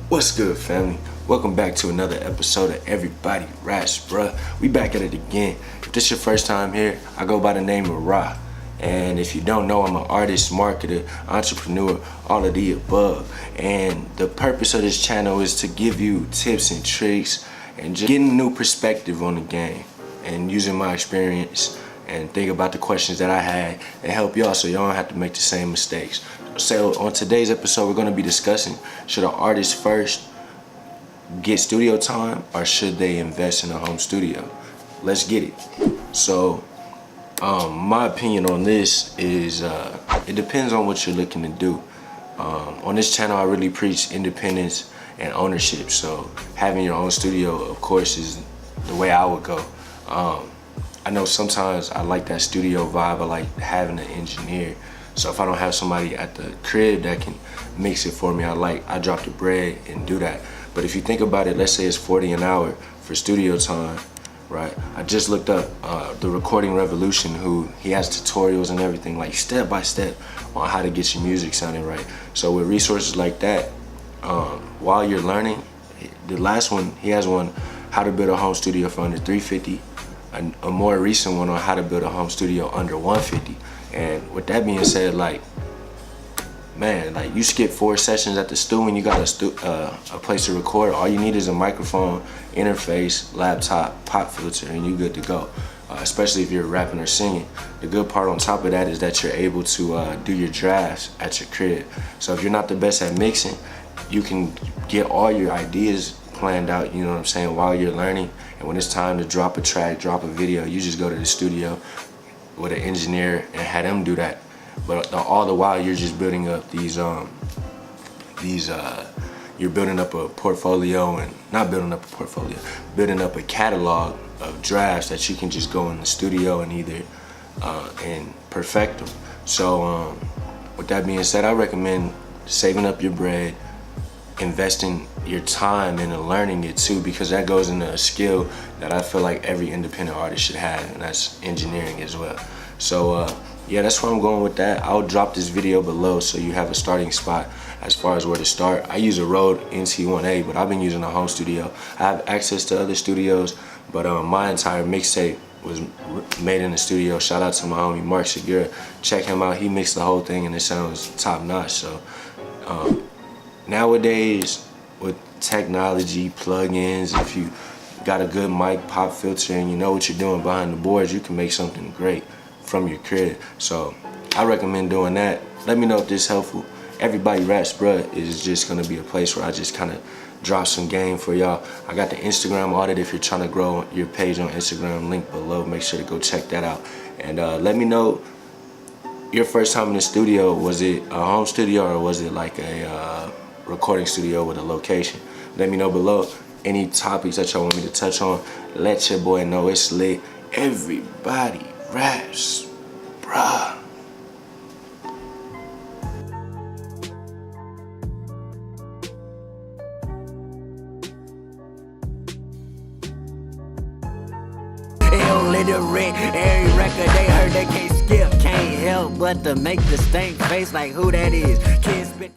What's good, family? Welcome back to another episode of Everybody Raps, bruh. We back at it again. If this your first time here, I go by the name of Ra. And if you don't know, I'm an artist, marketer, entrepreneur, all of the above. And the purpose of this channel is to give you tips and tricks and just getting a new perspective on the game and using my experience and think about the questions that I had and help y'all so y'all don't have to make the same mistakes. So on today's episode, we're going to be discussing, should an artist first get studio time or should they invest in a home studio? Let's get it. So my opinion on this is it depends on what you're looking to do. On this channel, I really preach independence and ownership. So having your own studio, of course, is the way I would go. I know sometimes I like that studio vibe. I like having an engineer. So if I don't have somebody at the crib that can mix it for me, I drop the bread and do that. But if you think about it, let's say it's $40 an hour for studio time, right? I just looked up the Recording Revolution, he has tutorials and everything, like step by step on how to get your music sounding right. So with resources like that, while you're learning, the last one, he has one, how to build a home studio for under $350, a more recent one on how to build a home studio under $150. And with that being said, man, you skip 4 sessions at the studio and you got a place to record. All you need is a microphone, interface, laptop, pop filter, and you're good to go. Especially if you're rapping or singing. The good part on top of that is that you're able to do your drafts at your crib. So if you're not the best at mixing, you can get all your ideas planned out, you know what I'm saying, while you're learning. And when it's time to drop a track, drop a video, you just go to the studio with an engineer and have them do that. But all the while you're just building up you're building up a portfolio, and not building up a portfolio, building up a catalog of drafts that you can just go in the studio and either and perfect them. So with that being said, I recommend saving up your bread, investing your time into learning it too, because that goes into a skill that I feel like every independent artist should have, and that's engineering as well. So yeah, that's where I'm going with that. I'll drop this video below so you have a starting spot as far as where to start. I use a Rode NT1A, but I've been using a home studio. I have access to other studios, but my entire mixtape was made in the studio. Shout out to my homie Mark Segura. Check him out. He mixed the whole thing and it sounds top notch. So nowadays with technology, plugins, if you got a good mic, pop filter, and you know what you're doing behind the boards, you can make something great from your crib. So I recommend doing that. Let me know if this is helpful. Everybody Raps, bruh, is just gonna be a place where I just kind of drop some game for y'all. I got the Instagram audit if you're trying to grow your page on Instagram, link below. Make sure to go check that out. And let me know your first time in the studio. Was it a home studio or was it like a recording studio with a location? Let me know below. Any topics that y'all want me to touch on, let your boy know. It's lit. Everybody Raps, bruh. Illiterate, every record they heard they can't skip, can't help but to make the stank face like who that is. Kids been